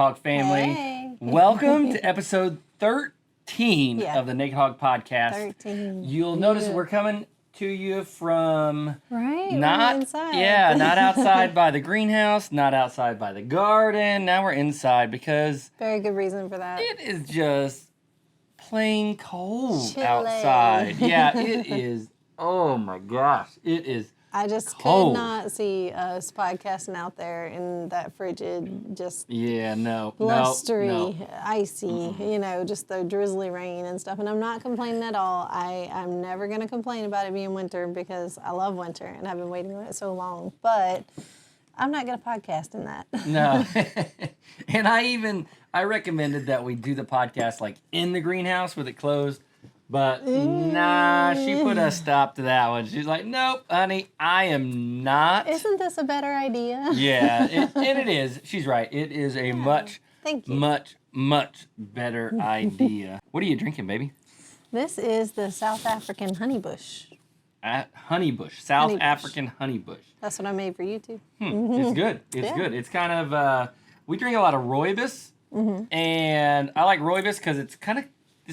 Hog family. Hey. Welcome to episode 13 Yeah. of the Naked Hog podcast. 13. You'll notice we're coming to you from not inside. Yeah, not outside by the greenhouse, not outside by the garden. Now we're inside because Very good reason for that. it is just plain cold Chilly. outside. Yeah, it is. Oh my gosh, it is. I just cold. could not see us podcasting out there in that frigid, just blustery, icy, just the drizzly rain and stuff. And I'm not complaining at all. I'm never going to complain about it being winter because I love winter and I've been waiting on it so long. But I'm not going to podcast in that. No. And I recommended that we do the podcast like in the greenhouse with it closed. But nah, she put a stop to that one. She's like, nope, honey, I am not. Isn't this a better idea? Yeah, and it is. She's right. It is a much better idea. What are you drinking, baby? This is the South African honeybush. Honeybush. South African honeybush. That's what I made for you, too. It's good. It's good. It's kind of, we drink a lot of rooibos. And I like rooibos because it's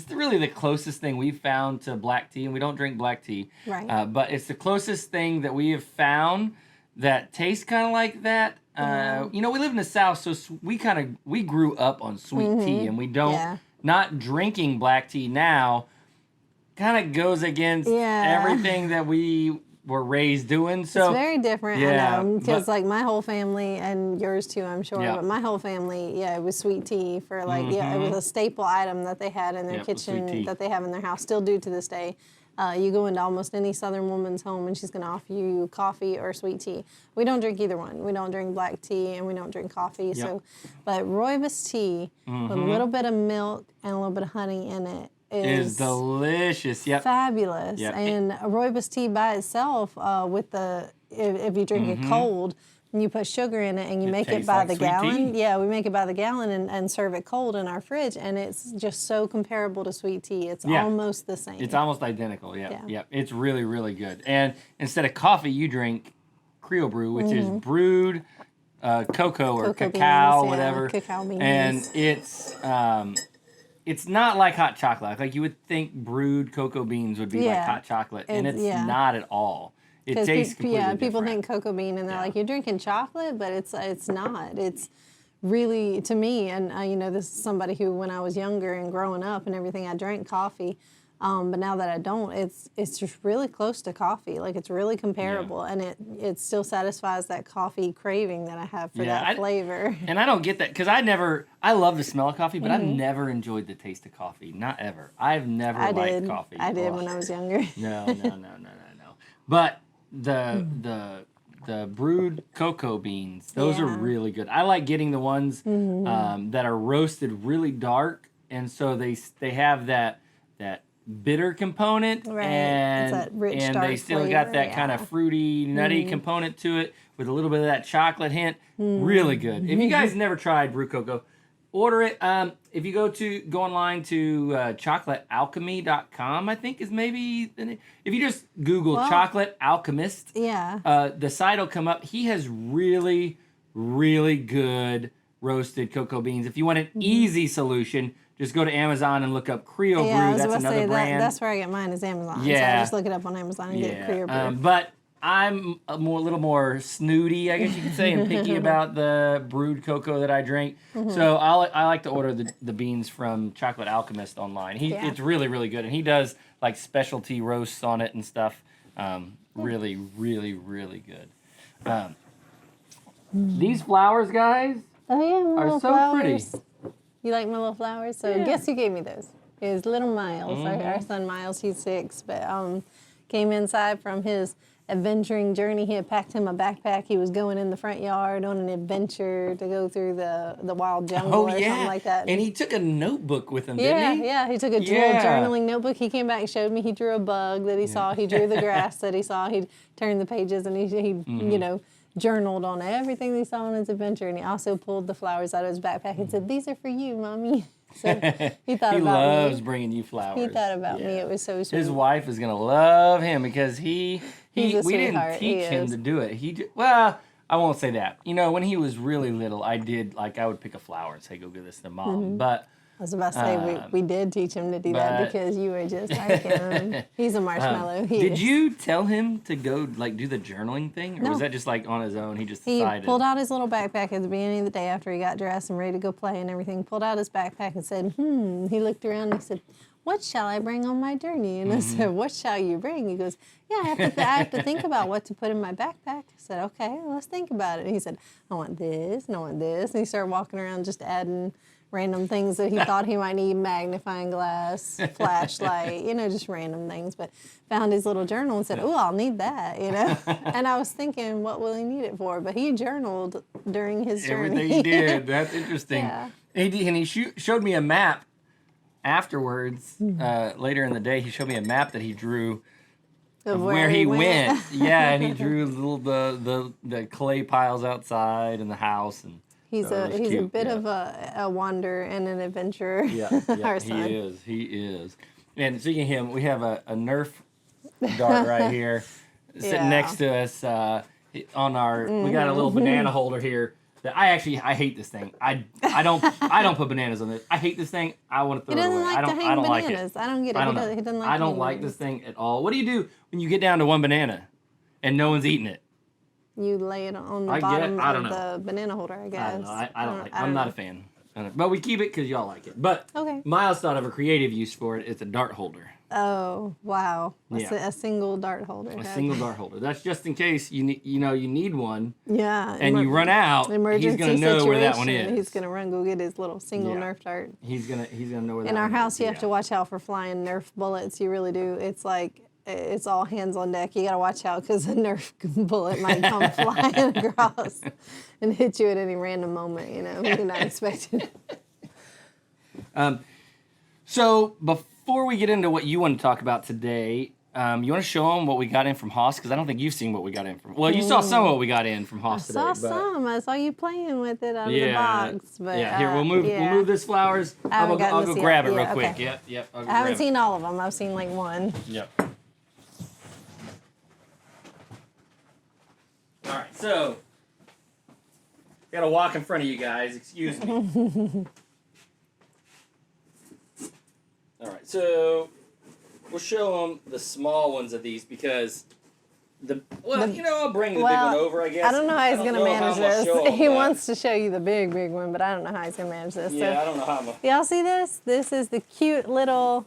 really the closest thing we've found to black tea, and we don't drink black tea. Right. But it's the closest thing that we have found that tastes kind of like that. We live in the South, so we grew up on sweet tea, and we don't, not drinking black tea now kind of goes against everything that we were raised doing. So it's very different, I know, because like my whole family, and yours too, I'm sure, but my whole family, it was sweet tea for it was a staple item that they had in their kitchen, that they have in their house, still do to this day. You go into almost any Southern woman's home and she's going to offer you coffee or sweet tea. We don't drink either one. We don't drink black tea and we don't drink coffee. But rooibos tea with a little bit of milk and a little bit of honey in it is delicious. Fabulous. And rooibos tea by itself, if you drink it cold, and you put sugar in it and you make it by the gallon. Yeah, we make it by the gallon and serve it cold in our fridge, and it's just so comparable to sweet tea. It's almost the same. It's almost identical. Yeah. It's really, really good. And instead of coffee, you drink Creole brew, which is brewed cocoa or cacao, beans, whatever. Cacao beans. And it's not like hot chocolate. Like you would think brewed cocoa beans would be like hot chocolate, and it's not at all. It tastes completely different. People think cocoa bean, and they're like, you're drinking chocolate, but it's not. It's really, to me, and this is somebody who, when I was younger and growing up and everything, I drank coffee. But now that I don't, it's just really close to coffee. Like, it's really comparable, and it still satisfies that coffee craving that I have for that flavor. And I don't get that, because I love the smell of coffee, but I've never enjoyed the taste of coffee. Not ever. I've never liked coffee. I did when I was younger. No. But the brewed cocoa beans, those are really good. I like getting the ones that are roasted really dark, and so they have that bitter component, and it's that rich, and dark they still flavor, got that kind of fruity, nutty component to it with a little bit of that chocolate hint. Really good. If you guys never tried brew cocoa, order it. If you go online to chocolatealchemy.com, I think is maybe the name. If you just Google chocolate alchemist, the site will come up. He has really, really good roasted cocoa beans. If you want an easy solution, just go to Amazon and look up Creole Brew. That's another brand. That's where I get mine, is Amazon. Yeah. So I just look it up on Amazon and get Creole Brew. But I'm a little more snooty, I guess you could say, and picky about the brewed cocoa that I drink. So I like to order the beans from Chocolate Alchemist online. It's really, really good. And he does like specialty roasts on it and stuff. Really, really, really good. These flowers, guys, are so flowers. pretty. You like my little flowers? So guess who gave me those? It was little Miles, our son Miles. He's 6, but came inside from his adventuring journey. He had packed him a backpack. He was going in the front yard on an adventure to go through the wild jungle or something like that. And he took a notebook with him, didn't he? Yeah, he took a little journaling notebook. He came back and showed me. He drew a bug that he saw. He drew the grass that he saw. He turned the pages, and he journaled on everything he saw on his adventure. And he also pulled the flowers out of his backpack and said, "These are for you, Mommy." So he thought about me. He loves bringing you flowers. He thought about me. It was so sweet. His wife is gonna love him because we didn't teach He him is. to do it. I won't say that. You know, when he was really little, I would pick a flower and say, "Go give this to Mom." But I was about to say we did teach him to do that because you were just like him. He's a marshmallow. Did you tell him to go like do the journaling thing, or was that just like on his own? He just decided. He pulled out his little backpack at the beginning of the day after he got dressed and ready to go play and everything. Pulled out his backpack and said, He looked around and he said, "What shall I bring on my journey?" And I said, "What shall you bring?" He goes, "Yeah, I have to think about what to put in my backpack." I said, "Okay, well, let's think about it." And he said, "I want this, and I want this." And he started walking around just adding random things that he thought he might need: magnifying glass, flashlight, just random things. But found his little journal and said, "Oh, I'll need that," And I was thinking, what will he need it for? But he journaled during his journey. Everything he did. That's interesting. Yeah. And he showed me a map afterwards. Later in the day, he showed me a map that he drew of where he went. Yeah, and he drew the clay piles outside and the house and. He's a bit of a wanderer and an adventurer. Yeah, Our son. He is. And speaking of him, we have a Nerf dart right here sitting next to us on our. We got a little banana holder here. That I hate this thing. I don't put bananas on this. I hate this thing. I want to throw it away. I don't like bananas. I don't get it. He doesn't like. I don't like this thing at all. What do you do when you get down to one banana and no one's eating it? You lay it on the bottom of the banana holder, I guess. I'm not a fan. But we keep it because y'all like it. But Miles thought of a creative use for it. It's a dart holder. Oh, wow. A single dart holder. A single dart holder. That's just in case you need one. Yeah. And you run out. He's going to know where that one is. He's going to run go get his little single Nerf dart. He's gonna know where that one is. In our house, you have to watch out for flying Nerf bullets. You really do. It's like... It's all hands on deck. You got to watch out because a Nerf bullet might come flying across and hit you at any random moment. You're not expecting. So before we get into what you want to talk about today, you want to show them what we got in from Haas? Because I don't think you've seen what we got in from. Well, you saw some of what we got in from Haas today. I saw you playing with it out of the box. But, here we'll move this flowers. I'll go grab it real quick. Yep. I haven't seen all of them. I've seen like one. Yep. All right, so got to walk in front of you guys. Excuse me. All right, so we'll show them the small ones of these because I'll bring the big one over. I guess I don't know how he's going to manage this. He wants to show you the big one, but I don't know how he's going to manage this. Yeah, I don't know how. Y'all see this? This is the cute little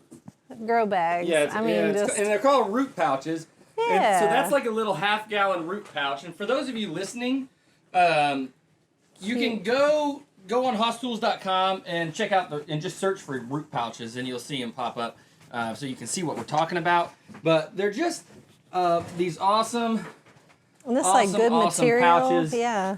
grow bags. Yeah, and they're called root pouches. Yeah. And so that's like a little half-gallon root pouch. And for those of you listening, you can go on hosstools.com and check out and just search for root pouches, and you'll see them pop up, so you can see what we're talking about. But they're just these awesome. And this is like good material. Pouches. Yeah.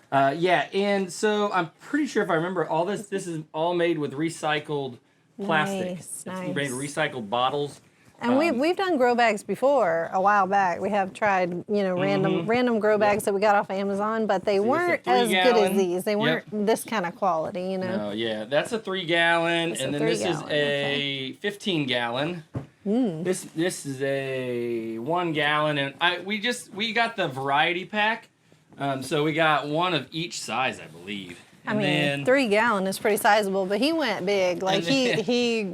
And so I'm pretty sure if I remember all this is all made with recycled plastic. Nice. It's made with recycled bottles. And we've done grow bags before a while back. We have tried, random grow bags that we got off Amazon, but they weren't as good as these. They weren't this kind of quality, No, that's a 3-gallon, and then this is a 15-gallon. This is a 1 gallon, and we got the variety pack, so we got one of each size, I believe. I mean, 3 gallon is pretty sizable, but he went big. Like let's see, it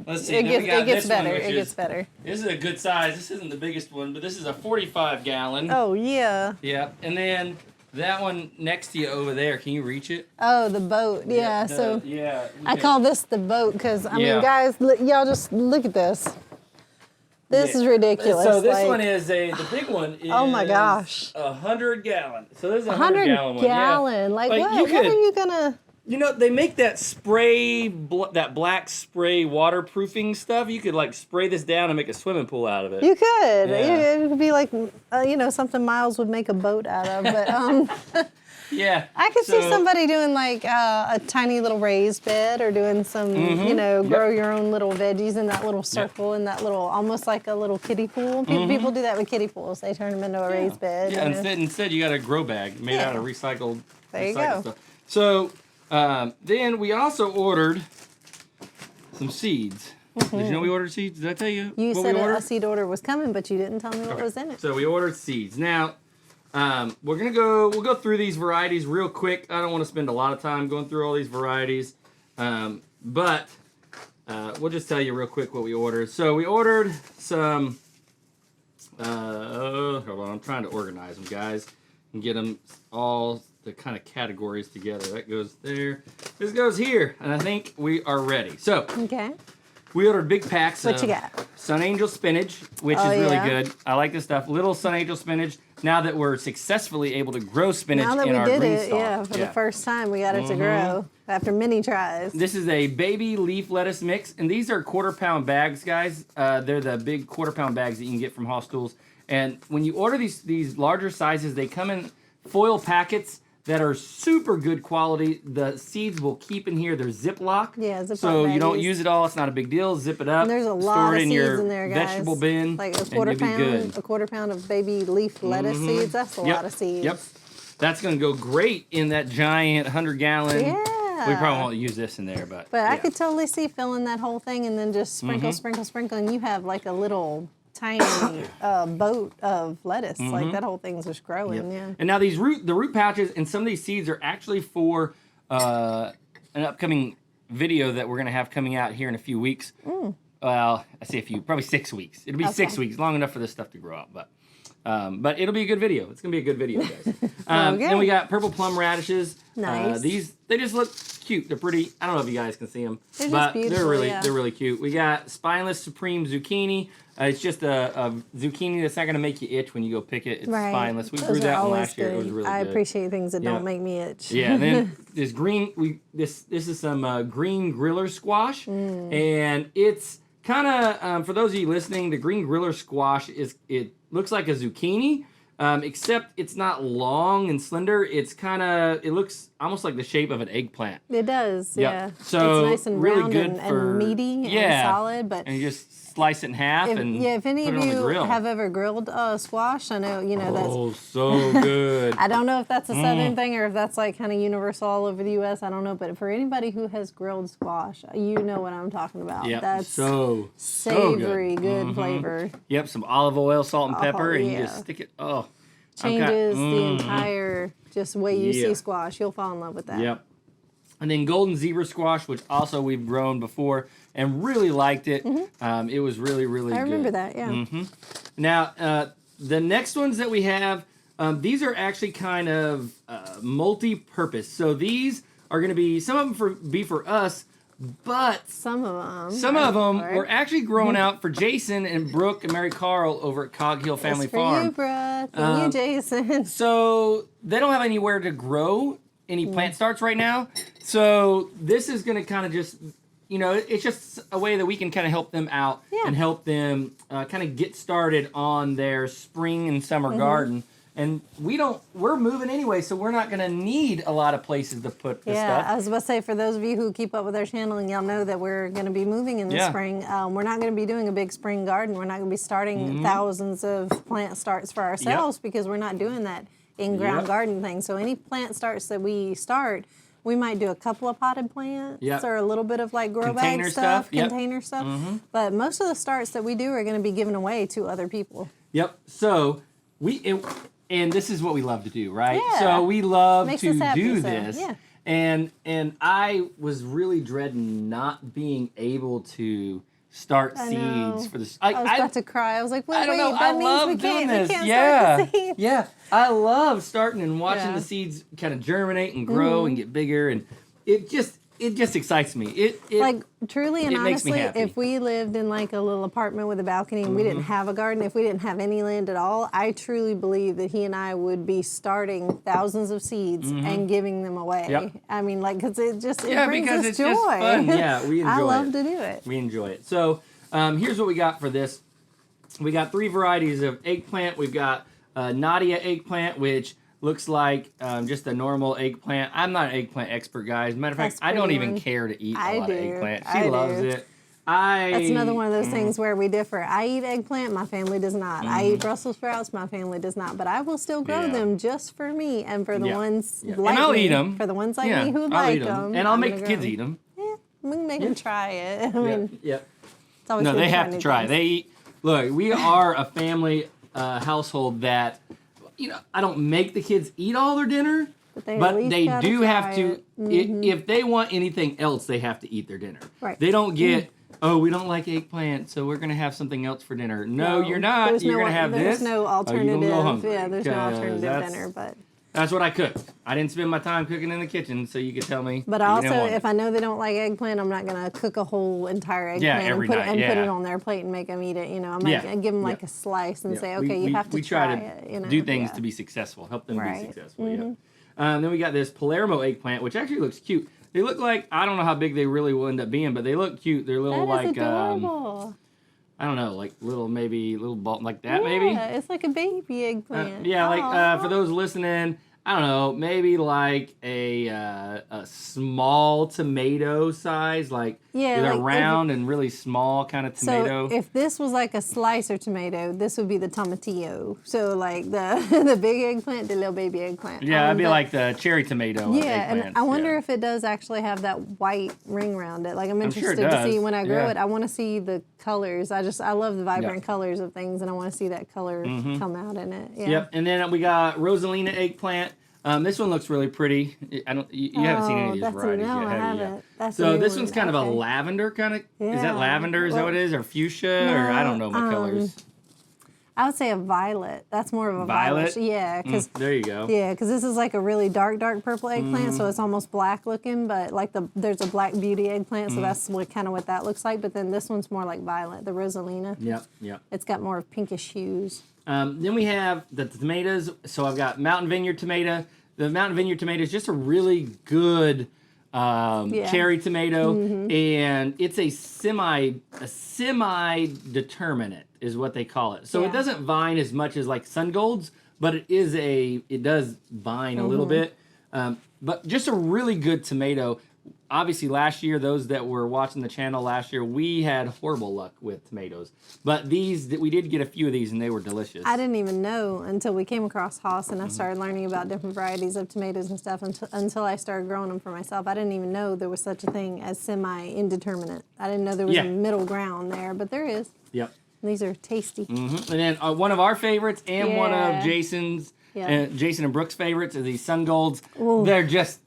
gets better. It gets better. This is a good size. This isn't the biggest one, but this is a 45 gallon. Oh yeah. Yeah, and then that one next to you over there. Can you reach it? Oh, the boat. Yeah. I call this the boat because I mean, guys, y'all just look at this. This is ridiculous. So this one is the big one is oh my gosh, 100 gallon. So this is a 100 gallon one. Yeah. Like what are you gonna? They make that spray, that black spray waterproofing stuff. You could like spray this down and make a swimming pool out of it. You could. Yeah. It would be like, something Miles would make a boat out of. But yeah. I could see somebody doing like a tiny little raised bed or doing some, grow your own little veggies in that little circle in that little, almost like a little kiddie pool. People do that with kiddie pools. They turn them into a raised bed. Yeah. Instead you got a grow bag made out of recycled. There you go. Stuff. So. Then we also ordered some seeds. Did you know we ordered seeds? Did I tell you You what said we ordered? a seed order was coming, but you didn't tell me what was in it. So we ordered seeds. Now, we'll go through these varieties real quick. I don't want to spend a lot of time going through all these varieties, but we'll just tell you real quick what we ordered. So we ordered some, hold on, I'm trying to organize them, guys, and get them all the kind of categories together. That goes there. This goes here, and I think we are ready. So, okay. We ordered big packs what you got? Sun Angel spinach, which is really good. I like this stuff. Little Sun Angel spinach. Now that we're successfully able to grow spinach in our green stalk. For the first time, we got it to grow after many tries. This is a baby leaf lettuce mix, and these are 1/4 pound bags, guys. They're the big 1/4 pound bags that you can get from Hostels. And when you order these larger sizes, they come in foil packets that are super good quality. The seeds will keep in here. They're Ziploc. Yeah, Ziploc So baggies. You don't use it all. It's not a big deal. Zip it up. And there's a lot store of it in seeds your in there, guys. vegetable bin. Like a 1/4 pound, 1/4 pound of baby leaf lettuce seeds. That's a lot of seeds. Yep. That's going to go great in that giant 100-gallon. Yeah. We probably won't use this in there, but I could totally see filling that whole thing and then just sprinkle, and you have like a little tiny boat of lettuce. Like that whole thing's just growing. Yeah. And now the root pouches and some of these seeds are actually for an upcoming video that we're going to have coming out here in a few weeks. Well, I say a few, probably 6 weeks. It'll be 6 weeks, long enough for this stuff to grow out, but it'll be a good video. It's going to be a good video, guys. Then we got purple plum radishes. Nice. They just look cute. They're pretty. I don't know if you guys can see them, they're but just they're beautiful, really cute. We got Spineless Supreme Zucchini. It's just a zucchini that's not going to make you itch when you go pick it. It's spineless. We grew that one last year. It was really good. I appreciate things that don't make me itch. Yeah, and then this green. This is some green griller squash, and it's kind of for those of you listening, the green griller squash it looks like a zucchini. Except it's not long and slender. It looks almost like the shape of an eggplant. It does, yeah. So it's nice and really round good and meaty and solid. But and you just slice it in half if any put of it on the you grill. have ever grilled squash, I know that's. Oh, so good. I don't know if that's a southern thing or if that's like kind of universal all over the U.S. I don't know, but for anybody who has grilled squash, you know what I'm talking about. Yeah, that's so savory, good flavor. Yep, some olive oil, salt, and pepper, and you just stick it. Oh, changes the entire just way you see squash. You'll fall in love with that. Yep. And then golden zebra squash, which also we've grown before and really liked it. It was really good. I remember that, yeah. Now, the next ones that we have, these are actually kind of multi-purpose. So these are going to be, some of them be for us, but some of them were actually growing out for Jason and Brooke and Mary Carl over at Cog Hill Family Farm. For you, Brooke, and you, Jason. So they don't have anywhere to grow any plant starts right now. So this is going to kind of just, it's just a way that we can kind of help them out and help them kind of get started on their spring and summer garden. And we're moving anyway, so we're not going to need a lot of places to put this stuff. Yeah, I was about to say, for those of you who keep up with our channel, and y'all know that we're going to be moving in the spring, we're not going to be doing a big spring garden. We're not going to be starting thousands of plant starts for ourselves because we're not doing that in-ground garden thing. So any plant starts that we start, we might do a couple of potted plants or a little bit of like grow bag stuff, container stuff. But most of the starts that we do are going to be given away to other people. Yep. So and this is what we love to do, right? Yeah. So we love to do this. Yeah. And I was really dreading not being able to start seeds for this. I was about to cry. I was like, wait, that means we can't start the seeds. Yeah. I love starting and watching the seeds kind of germinate and grow and get bigger, and it just excites me. It truly and honestly, if we lived in like a little apartment with a balcony and we didn't have a garden, if we didn't have any land at all, I truly believe that he and I would be starting thousands of seeds and giving them away. Yep. I mean, like, because it brings us it's joy. Just fun. Yeah, we enjoy it. I love to do it. We enjoy it. So here's what we got for this. We got 3 varieties of eggplant. We've got Nadia eggplant, which looks like just a normal eggplant. I'm not an eggplant expert, guys. Matter of fact, I don't even care to eat a lot of eggplant. She loves it. That's another one of those things where we differ. I eat eggplant, my family does not. I eat Brussels sprouts, my family does not. But I will still grow them just for me and for the ones like me. And I'll eat them. For the ones like me who like them. And I'll make the kids eat them. Yeah, we can make them try it. I mean, it's always they have to try. They eat. Look, we are a family household that I don't make the kids eat all their dinner, but they do have to. If they want anything else, they have to eat their dinner. Right. They don't get. Oh, we don't like eggplant, so we're gonna have something else for dinner. No, you're not. You're gonna have this. There's no alternative. There's no alternative dinner, but. That's what I cooked. I didn't spend my time cooking in the kitchen, so you could tell me. But also, if I know they don't like eggplant, I'm not gonna cook a whole entire eggplant and put it on their plate and make them eat it. I might give them like a slice and say, okay, you have to try it. We try to do things to be successful, help them be successful. Then we got this Palermo eggplant, which actually looks cute. They look like, I don't know how big they really will end up being, but they look cute. They're little that is adorable. I don't know, like little ball like that maybe. Yeah, it's like a baby eggplant. For those listening, I don't know, maybe like a small tomato size, like either round and really small kind of tomato. So if this was like a slicer tomato, this would be the tomatillo. So like the big eggplant, the little baby eggplant. Yeah, it'd be like the cherry tomato. Yeah, and I wonder if it does actually have that white ring around it. Like I'm interested to see when I grow it. I want to see the colors. I love the vibrant colors of things, and I want to see that color come out in it. Yeah. Yep, and then we got Rosalina eggplant. This one looks really pretty. You haven't seen any of these varieties yet, have you? That's so this one's kind of a lavender kind of. Is that lavender? Is that what it is, or fuchsia, or I don't know my colors. I would say a violet. That's more of a violet. Yeah, because there you go. Yeah, because this is like a really dark purple eggplant, so it's almost black looking. But like there's a black beauty eggplant, so that's kind of what that looks like. But then this one's more like violet, the Rosalina. Yep. It's got more of pinkish hues. Then we have the tomatoes. So I've got Mountain Vineyard tomato. The Mountain Vineyard tomato is just a really good cherry tomato, and it's a semi-determinate is what they call it. So it doesn't vine as much as like Sun Golds, but it does vine a little bit. But just a really good tomato. Obviously, last year, those that were watching the channel last year, we had horrible luck with tomatoes. But we did get a few of these, and they were delicious. I didn't even know until we came across Haas, and I started learning about different varieties of tomatoes and stuff until I started growing them for myself. I didn't even know there was such a thing as semi-indeterminate. I didn't know there was a middle ground there, but there is. Yep. And these are tasty. And then one of our favorites and one of Jason's, Jason and Brooke's favorites are these Sun Golds. Ooh. They're just...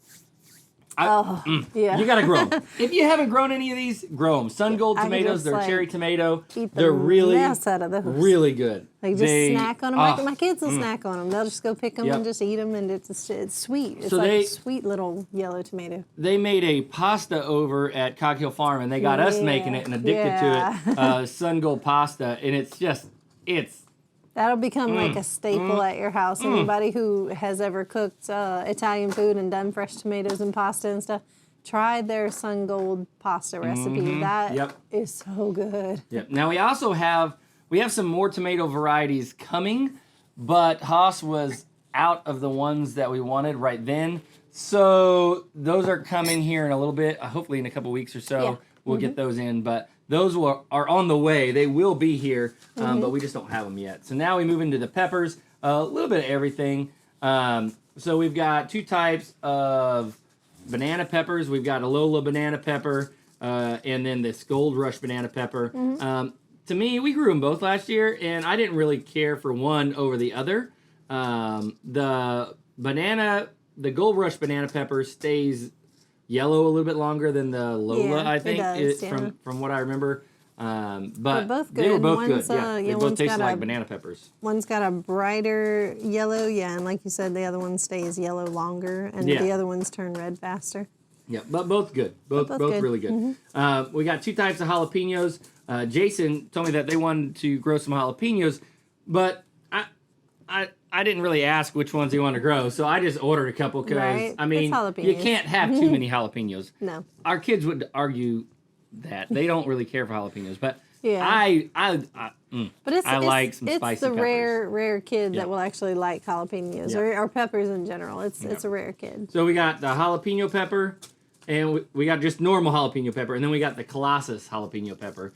You gotta grow them. If you haven't grown any of these, grow them. Sun Gold tomatoes, they're cherry tomato. They're really, really good. Like just snack on them. My kids will snack on them. They'll just go pick them and just eat them, and it's sweet. It's like a sweet little yellow tomato. They made a pasta over at Cog Hill Farm, and they got us making it and addicted to it. Sun Gold pasta, and it's that'll become like a staple at your house. Anybody who has ever cooked Italian food and done fresh tomatoes and pasta and stuff, try their Sun Gold pasta recipe. That is so good. Yep. Now we also have some more tomato varieties coming, but Haas was out of the ones that we wanted right then. So those are coming here in a little bit, hopefully in a couple weeks or so. We'll get those in, but those are on the way. They will be here, but we just don't have them yet. So now we move into the peppers, a little bit of everything. So we've got two types of banana peppers. We've got a Lola banana pepper and then this Gold Rush banana pepper. To me, we grew them both last year, and I didn't really care for one over the other. The Gold Rush banana pepper stays yellow a little bit longer than the Lola, I think, from what I remember. But both good. They were both good. They both tasted like banana peppers. One's got a brighter yellow, and like you said, the other one stays yellow longer, and the other ones turn red faster. Yeah, but both good. Both good. Really good. We got two types of jalapenos. Jason told me that they wanted to grow some jalapenos, but I didn't really ask which ones he wanted to grow, so I just ordered a couple because, I mean, you can't have too many jalapenos. No. Our kids would argue that. They don't really care for jalapenos, but I like some spicy peppers. It's the rare kid that will actually like jalapenos or peppers in general. It's a rare kid. So we got the jalapeno pepper, And we got just normal jalapeno pepper, and then we got the Colossus jalapeno pepper,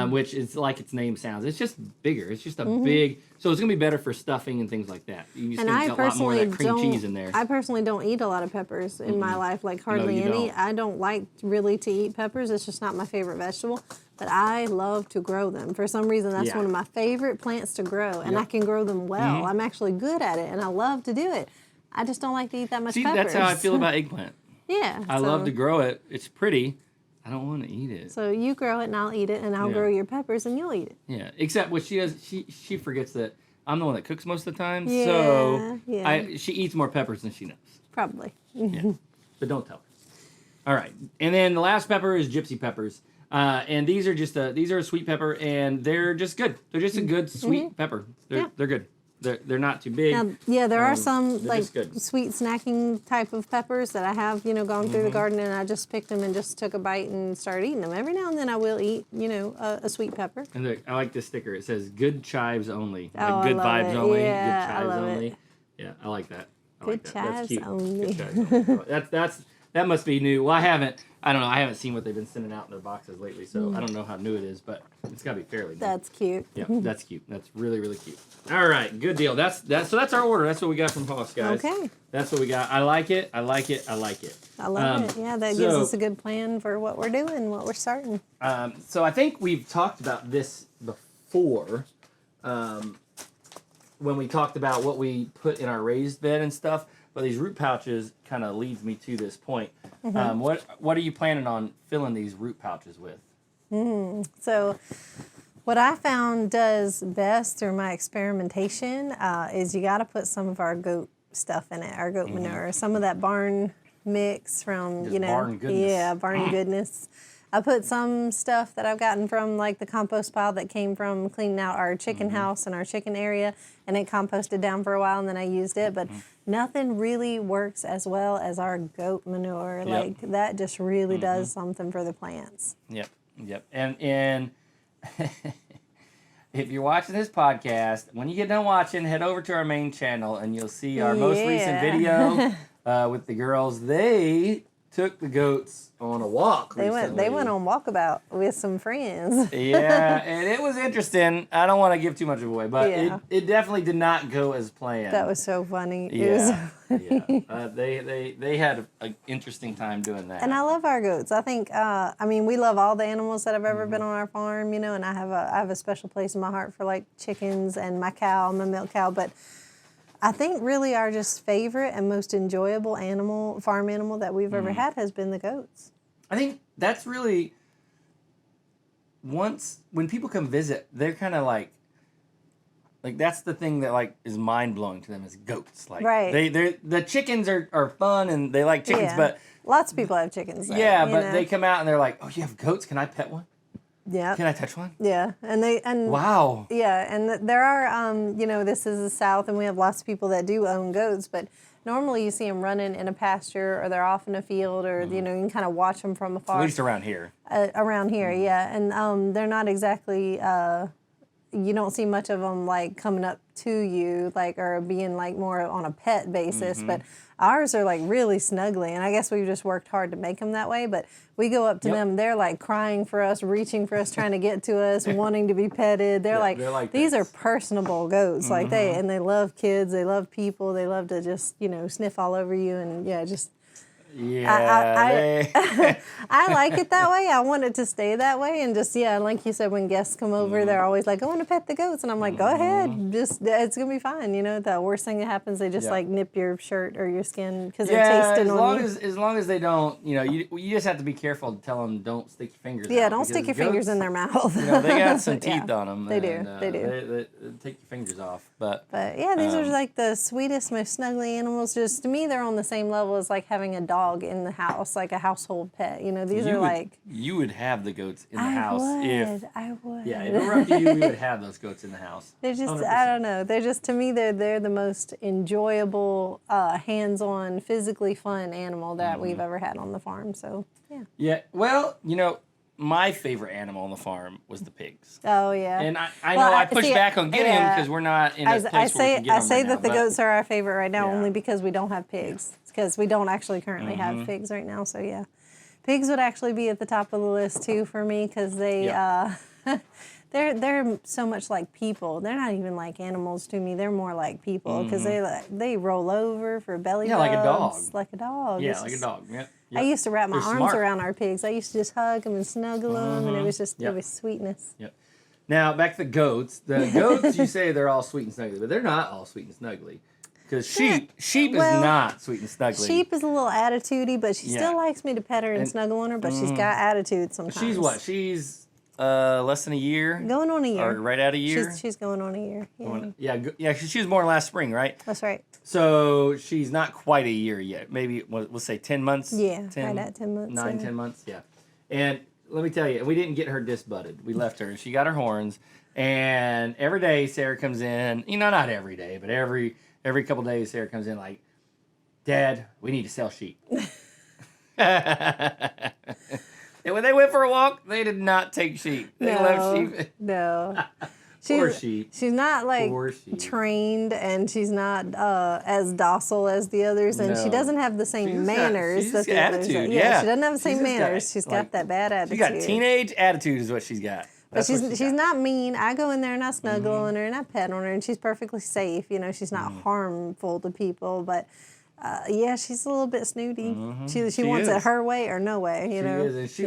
which is like its name sounds. It's just bigger. It's just a big, so it's gonna be better for stuffing and things like that. You just get a lot more of that cream cheese in there. I personally don't eat a lot of peppers in my life, like hardly any. Don't. I don't like really to eat peppers. It's just not my favorite vegetable. But I love to grow them. For some reason, that's one of my favorite plants to grow, and I can grow them well. I'm actually good at it, and I love to do it. I just don't like to eat that much peppers. That's how I feel about eggplant. Yeah. I love to grow it. It's pretty. I don't want to eat it. So you grow it, and I'll eat it, and I'll grow your peppers, and you'll eat it. Yeah. Except what she does, she forgets that I'm the one that cooks most of the time. Yeah, so yeah. she eats more peppers than she knows. Probably. Yeah. But don't tell her. All right. And then the last pepper is Gypsy Peppers. And these are just a sweet pepper, and they're just good. They're just a good sweet pepper. They're good. They're not too big. Now, there are some like sweet snacking type of peppers that I have, gone through the garden, and I just picked them and just took a bite and started eating them. Every now and then I will eat, a sweet pepper. And look, I like this sticker. It says "Good chives only," Oh, like good vibes it. only. Yeah, good chives I love only. it. Yeah, I like that. Good chives only. Good chives only. That must be new. Well, I don't know. I haven't seen what they've been sending out in their boxes lately, so I don't know how new it is, but it's got to be fairly new. That's cute. Yeah, that's cute. That's really, really cute. All right, good deal. So that's our order. That's what we got from Hoss, guys. Okay. That's what we got. I like it. I like it. I like it. I love it. Yeah, that gives us a good plan for what we're doing, what we're starting. So I think we've talked about this before, when we talked about what we put in our raised bed and stuff. But these root pouches kind of leads me to this point. What are you planning on filling these root pouches with? So what I found does best through my experimentation is you got to put some of our goat stuff in it, our goat manure, some of that barn mix from, barn goodness. Yeah, barn goodness. I put some stuff that I've gotten from like the compost pile that came from cleaning out our chicken house and our chicken area, and it composted down for a while, and then I used it. But nothing really works as well as our goat manure. Like that just really does something for the plants. Yep. And if you're watching this podcast, when you get done watching, head over to our main channel, and you'll see our most recent video with the girls. They took the goats on a walk recently. They went on walkabout with some friends. Yeah, and it was interesting. I don't want to give too much away, but it definitely did not go as planned. That was so funny. Yeah, they had an interesting time doing that. And I love our goats. I think, we love all the animals that have ever been on our farm, and I have a special place in my heart for like chickens and my milk cow, but I think really our just favorite and most enjoyable farm animal that we've ever had has been the goats. I think that's really, when people come visit, they're kind of like that's the thing that like is mind blowing to them is goats. Like the chickens are fun and they like chickens, but lots of people have chickens. Though, but they come out and they're like, oh, you have goats? Can I pet one? Yeah. Can I touch one? Yeah, wow. Yeah, and there are this is the South, and we have lots of people that do own goats, but normally you see them running in a pasture, or they're off in a field, or you can kind of watch them from afar. At least around here. Yeah, and they're not exactly. You don't see much of them like coming up to you, like or being like more on a pet basis, but ours are like really snuggly, and I guess we've just worked hard to make them that way. But we go up to them, they're like crying for us, reaching for us, trying to get to us, wanting to be petted. They're like these are personable goats, like they love kids, they love people, they love to just sniff all over you, and just. Yeah, I like it that way. I want it to stay that way, and just like you said, when guests come over, they're always like, "I want to pet the goats," and I'm like, "Go ahead, just it's gonna be fine." The worst thing that happens, they just like nip your shirt or your skin because they're tasting on you. As long as they don't, you just have to be careful to tell them don't stick your fingers. Yeah, out don't stick your fingers in their mouth. They got some teeth on them. They do. They take your fingers off, but yeah, these are like the sweetest, most snuggly animals. Just to me, they're on the same level as like having a dog in the house, like a household pet. These are like... You would have the goats in the house. I would. Yeah, if it were up to you, we would have those goats in the house. They're just, 100%. I don't know. They're just, to me, they're the most enjoyable, hands-on, physically fun animal that we've ever had on the farm. So, yeah. Yeah, well, my favorite animal on the farm was the pigs. Oh, yeah. And I know I push back on getting them because we're not in a place where we can get them I say right that now, the goats are our favorite right now only because we don't have pigs. Because we don't actually currently have pigs right now, so yeah. Pigs would actually be at the top of the list too for me because they they're so much like people. They're not even like animals to me. They're more like people because they roll over for belly rubs. Like a dog. Like a dog. Yeah, like a dog. Yep. I used to wrap my arms around our pigs. I used to just hug them and snuggle them, and it was just it was sweetness. Yep. Now back to the goats. The goats, you say they're all sweet and snuggly, but they're not all sweet and snuggly. Because sheep is not sweet and snuggly. Sheep is a little attitudey, but she still likes me to pet her and snuggle on her, but she's got attitude sometimes. She's what? She's less than a year? Going on a year. Or right at a year? She's going on a year. Yeah. She was born last spring, right? That's right. So she's not quite a year yet. Maybe, we'll say 10 months? Yeah, right at 10 months. 10 months, yeah. And let me tell you, we didn't get her disbudded. We left her. She got her horns. And every day Sarah comes in, not every day, but every couple days Sarah comes in like, Dad, we need to sell sheep. And when they went for a walk, they did not take sheep. They left sheep. No. Poor sheep. She's not like trained, and she's not as docile as the others, and she doesn't have the same manners that the others. Attitude, yeah, she doesn't have the same manners. She's got that bad attitude. She's got teenage attitude is what she's got. But she's not mean. I go in there and I snuggle on her and I pet on her, and she's perfectly safe. She's not harmful to people, but she's a little bit snooty. She wants it her way or no way. She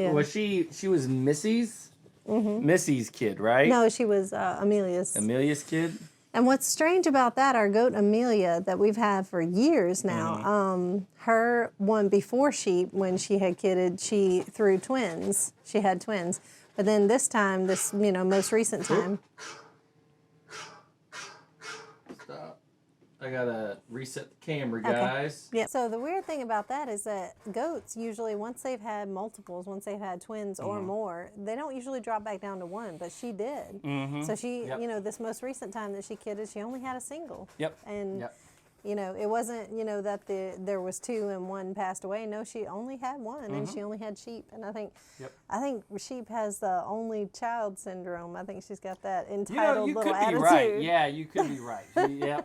is. And she was Missy's Missy's kid, right? No, she was Amelia's. Amelia's kid. And what's strange about that, our goat Amelia that we've had for years now, her one before sheep, when she had kidded, she threw twins. She had twins. But then this time, most recent time. Stop. I gotta reset the camera, guys. Okay. Yeah. So the weird thing about that is that goats usually, once they've had multiples, once they've had twins or more, they don't usually drop back down to one, but she did. So she, this most recent time that she kidded, she only had a single. Yep. And it wasn't, that there was two and one passed away. No, she only had one, and she only had sheep. And I think sheep has the only child syndrome. I think she's got that entitled little attitude. You could be right. Yeah, you could be right.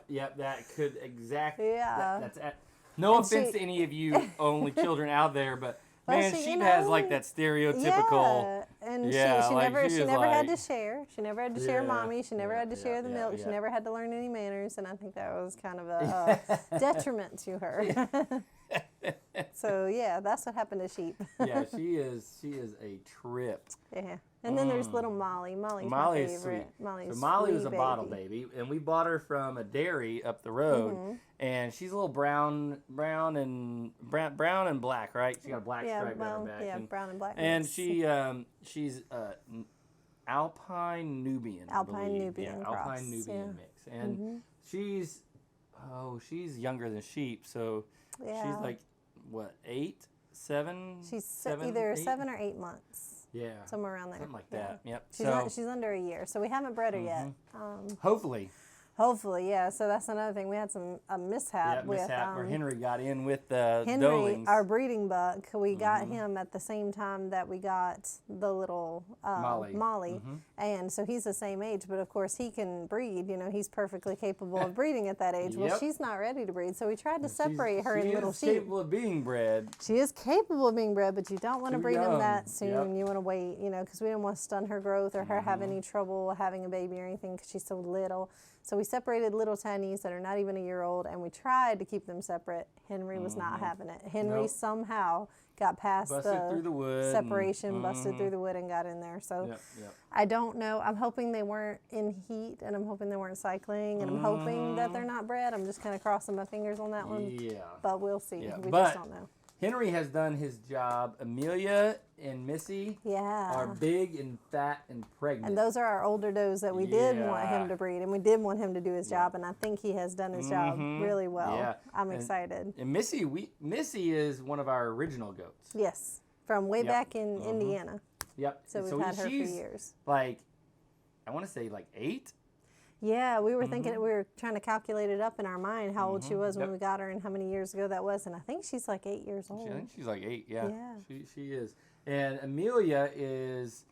Yep. That could exactly. Yeah. No offense to any of you only children out there, but. Man, sheep has like that stereotypical. Yeah, and she never had to share. She never had to share mommy. She never had to share the milk. She never had to learn any manners, and I think that was kind of a detriment to her. So that's what happened to sheep. Yeah, she is a trip. Yeah. And then there's little Molly. Molly's my favorite. So Molly was a bottle baby, and we bought her from a dairy up the road, and she's a little brown and black, right? She got a black stripe down her back. Yeah, brown and black. And she's Alpine Nubian. Alpine Nubian cross. Alpine Nubian mix, and she's younger than sheep, so she's like what, 8, 7? She's either 7 or 8 months. Yeah. Somewhere around there. Something like that. Yep. She's under a year, so we haven't bred her yet. Hopefully, yeah. So that's another thing. We had a mishap with where Henry got in with the Henry, our breeding buck. We got him at the same time that we got the little Molly, and so he's the same age. But of course, he can breed. He's perfectly capable of breeding at that age. Well, she's not ready to breed, so we tried to separate her in little sheep. She is capable of being bred. She is capable of being bred, but you don't want to breed them that soon. You want to wait, because we didn't want to stun her growth or her have any trouble having a baby or anything because she's so little. So we separated little tinies that are not even a year old, and we tried to keep them separate. Henry was not having it. Henry somehow got past through the wood separation, busted through the wood, and got in there. So I don't know. I'm hoping they weren't in heat, and I'm hoping they weren't cycling, and I'm hoping that they're not bred. I'm just kind of crossing my fingers on that one. Yeah. But we'll see. We just don't know. Henry has done his job. Amelia and Missy are big and fat and pregnant. And those are our older does that we did want him to breed, and we did want him to do his job, and I think he has done his job really well. Yeah. I'm excited. And Missy is one of our original goats. Yes, from way back in Indiana. Yep. So we've had her for years. Like, I want to say like 8. Yeah, we were thinking, we were trying to calculate it up in our mind how old she was when we got her and how many years ago that was, and I think she's like 8 years old. I think she's like 8, yeah. She is. And Amelia is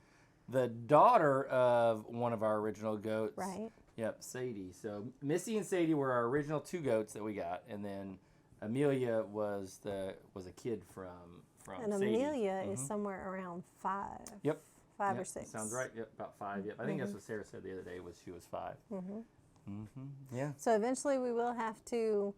the daughter of one of our original goats. Right. Yep, Sadie. So Missy and Sadie were our original 2 goats that we got, and then Amelia was a kid from And Sadie. Amelia is somewhere around 5. Yep. 5 or 6. Sounds right. Yep, about 5. Yep. I think that's what Sarah said the other day was she was 5. Yeah. So eventually we will have to,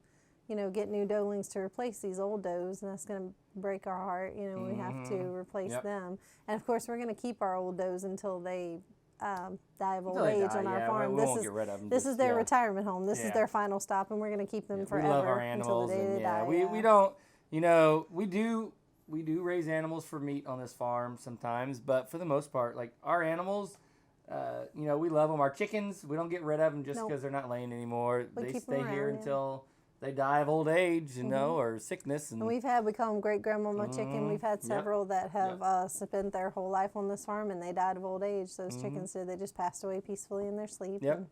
get new doelings to replace these old does, and that's going to break our heart. We have to replace them. And of course, we're going to keep our old does until they die of old age on our farm. We won't get rid of them. This is their retirement home. This is their final stop, and we're going to keep them forever. We love our animals, until the day they die. We don't. We do raise animals for meat on this farm sometimes, but for the most part, like our animals, we love them. Our chickens, we don't get rid of them just because they're not laying anymore. They stay here until they die of old age, or sickness. And we call them great grandmama chicken. We've had several that have spent their whole life on this farm, and they died of old age. Those chickens did. They just passed away peacefully in their sleep. Yep.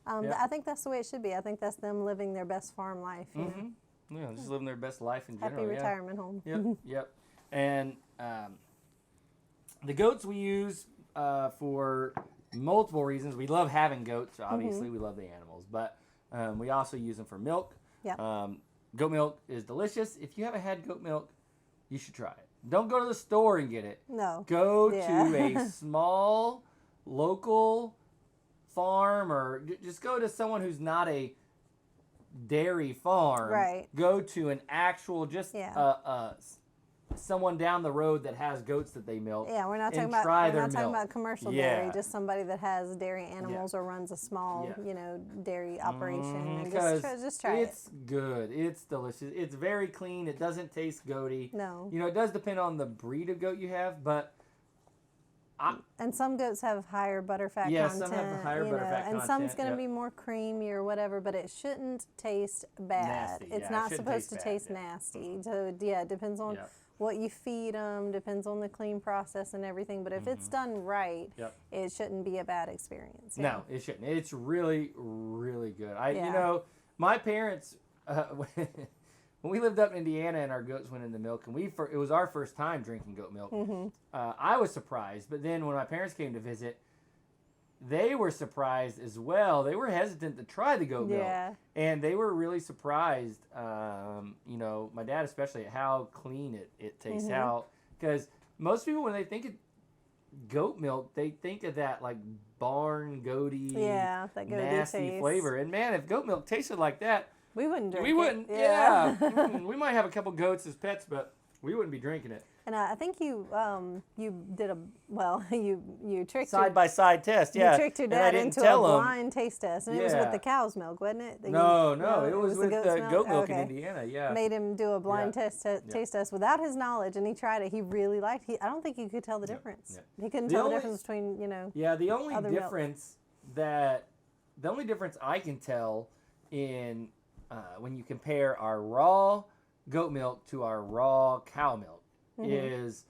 And, I think that's the way it should be. I think that's them living their best farm life. Yeah, just living their best life in general. Happy retirement home. Yep. And the goats we use for multiple reasons. We love having goats. Obviously, we love the animals, but we also use them for milk. Yeah. Goat milk is delicious. If you haven't had goat milk, you should try it. Don't go to the store and get it. No. Go to a small local farm, or just go to someone who's not a dairy farm. Right. Go to an actual someone down the road that has goats that they milk. Yeah, we're not talking about commercial dairy, just somebody that has dairy animals or runs a small, dairy operation. And just try it. It's good. It's delicious. It's very clean. It doesn't taste goaty. No. It does depend on the breed of goat you have, but and some goats have higher butterfat content. Yeah, some have higher butterfat content. And some's going to be more creamy or whatever, but it shouldn't taste bad. Nasty, it's not supposed to taste nasty. So, it depends on what you feed them, depends on the clean process and everything. But if it's done right, it shouldn't be a bad experience. No, it shouldn't. It's really, really good. My parents, when we lived up in Indiana and our goats went into milk, and it was our first time drinking goat milk, I was surprised. But then when my parents came to visit, they were surprised as well. They were hesitant to try the goat milk. And they were really surprised, my dad especially, at how clean it tastes out. Because most people, when they think of goat milk, they think of that like barn goaty, that goaty nasty taste. flavor. And man, if goat milk tasted like that, we wouldn't drink it. We wouldn't, we might have a couple goats as pets, but we wouldn't be drinking it. And I think you did you tricked side-by-side test, You tricked your dad into a blind taste test, and it was with the cow's milk, wasn't it? No, it was with the goat milk in Indiana, Made him do a blind taste test without his knowledge, and he tried it. He really liked it. I don't think he could tell the difference. He couldn't tell the difference between, the only difference I can tell in when you compare our raw goat milk to our raw cow milk is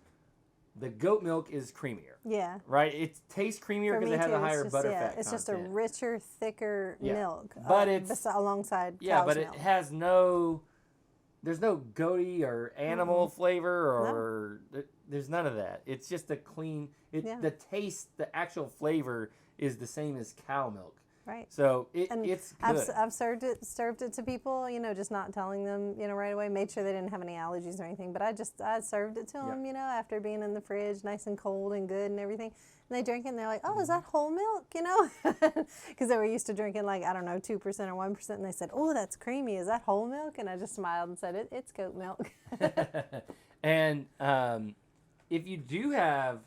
the goat milk is creamier. Yeah. Right? It tastes creamier because it has a higher butterfat content. It's just a richer, thicker milk. But it's alongside cow's but milk. It has there's no goaty or animal flavor or there's none of that. It's just a clean, the taste, the actual flavor is the same as cow milk. Right. So it's good. I've served it to people, just not telling them, right away. Made sure they didn't have any allergies or anything. But I served it to them, after being in the fridge, nice and cold and good and everything. And they drink it and they're like, oh, is that whole milk? Because they were used to drinking 2% or 1%. And they said, oh, that's creamy. Is that whole milk? And I just smiled and said, it's goat milk. And if you do have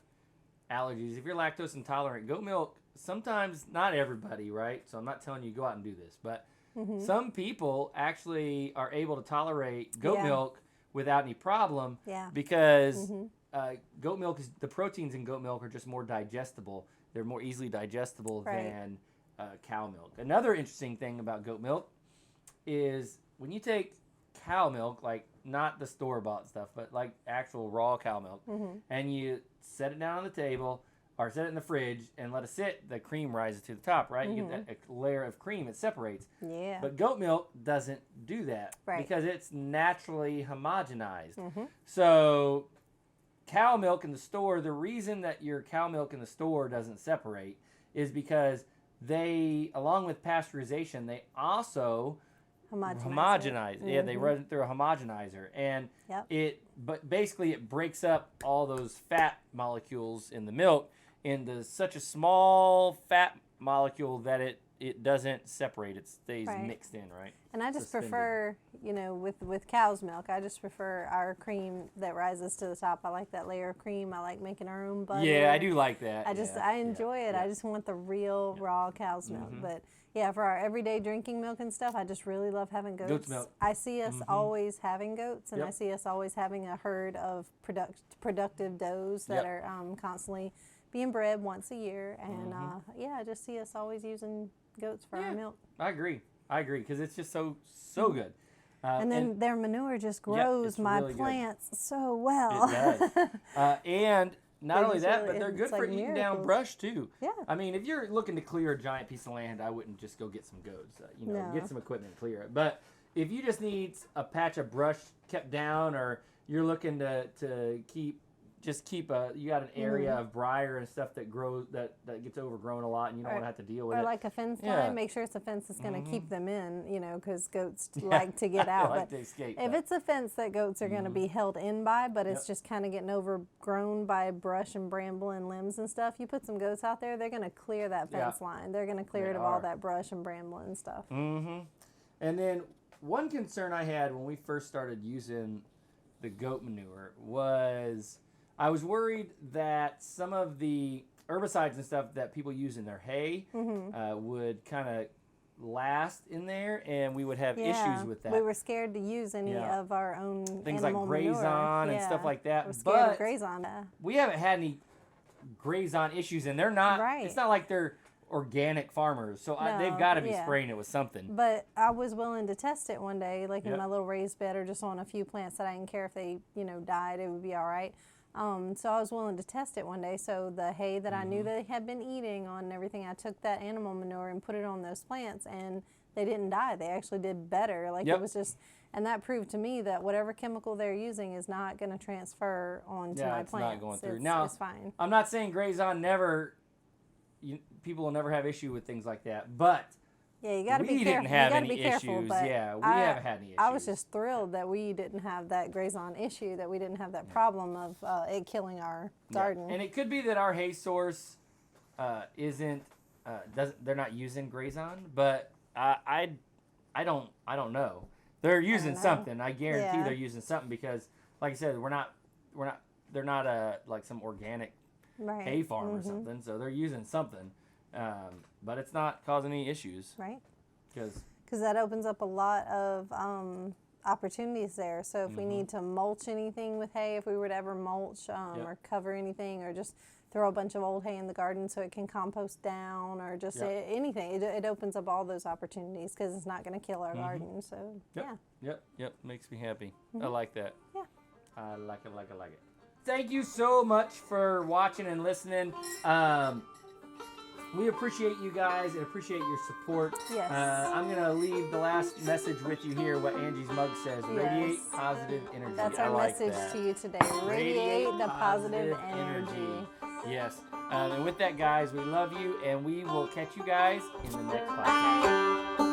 allergies, if you're lactose intolerant, goat milk, sometimes, not everybody, right? So I'm not telling you go out and do this, but some people actually are able to tolerate goat milk without any problem because goat milk the proteins in goat milk are just more digestible. They're more easily digestible than cow milk. Another interesting thing about goat milk is when you take cow milk, like not the store-bought stuff, but like actual raw cow milk, and you set it down on the table, or set it in the fridge and let it sit, the cream rises to the top, right? You get that layer of cream, it separates. Yeah. But goat milk doesn't do that because it's naturally homogenized. So cow milk in the store, the reason that your cow milk in the store doesn't separate is because they, along with pasteurization, they also homogenize. Yeah, they run it through a homogenizer, and but basically it breaks up all those fat molecules in the milk into such a small fat molecule that it doesn't separate. It stays mixed in, right? And I just prefer, with cow's milk, I just prefer our cream that rises to the top. I like that layer of cream. I like making our own butter. Yeah, I do like that. I enjoy it. Yeah. I just want the real raw cow's milk. But yeah, for our everyday drinking milk and stuff, I just really love having goats. Goat's milk. I see us always having goats, and I see us always having a herd of productive does that are constantly being bred once a year. And I just see us always using goats for our milk. I agree because it's just so good. And then their manure just grows my really plants so well. It does. And not only that, but they're good for eating miracles. down brush too. Yeah. I mean, if you're looking to clear a giant piece of land, I wouldn't just go get some goats. Get some equipment and clear it. But if you just need a patch of brush kept down, or you're looking to keep you got an area of briar and stuff that grows that gets overgrown a lot, and you don't want to have to deal with it. Or like a fence line, make sure it's a fence that's going to keep them in, because goats like to get out. Like to escape. If it's a fence that goats are going to be held in by, but it's just kind of getting overgrown by brush and bramble and limbs and stuff, you put some goats out there, they're going to clear that fence line. They're going to clear it of all that brush and bramble and stuff. And then one concern I had when we first started using the goat manure was I was worried that some of the herbicides and stuff that people use in their hay would kind of last in there, and we would have issues with that. We were scared to use any of our own things like manure. Grazon and stuff like that. We're scared of Grazon. We haven't had any Grazon issues, and they're not. It's not like they're organic farmers, so they've got to be spraying it with something. But I was willing to test it one day, like in my little raised bed, or just on a few plants that I didn't care if they, died, it would be all right. So I was willing to test it one day. So the hay that I knew they had been eating on and everything, I took that animal manure and put it on those plants, and they didn't die. They actually did better. Like it was just, and that proved to me that whatever chemical they're using is not going to transfer onto my plants. Not going through. Now, it's fine. I'm not saying Grazon people will never have issue with things like that, but yeah, you got to be careful. We didn't have any careful, issues. Yeah, we haven't had any issues. I was just thrilled that we didn't have that Grazon issue, that we didn't have that problem of it killing our garden. And it could be that our hay source isn't they're not using Grazon, but I don't know. They're using something. I guarantee they're using something, because, like I said, they're not like some organic hay farm or something, so they're using something. But it's not causing any issues. Right. Because that opens up a lot of opportunities there. So if we need to mulch anything with hay, if we were to ever mulch or cover anything, or just throw a bunch of old hay in the garden so it can compost down, or just anything, it opens up all those opportunities, because it's not going to kill our garden. So, Yep. Makes me happy. I like that. Yeah. I like it. Thank you so much for watching and listening. We appreciate you guys and appreciate your support. Yes. I'm going to leave the last message with you here, what Angie's mug says. Radiate positive energy. That's our message to you today. Radiate the positive energy. Yes. And with that, guys, we love you, and we will catch you guys in the next podcast.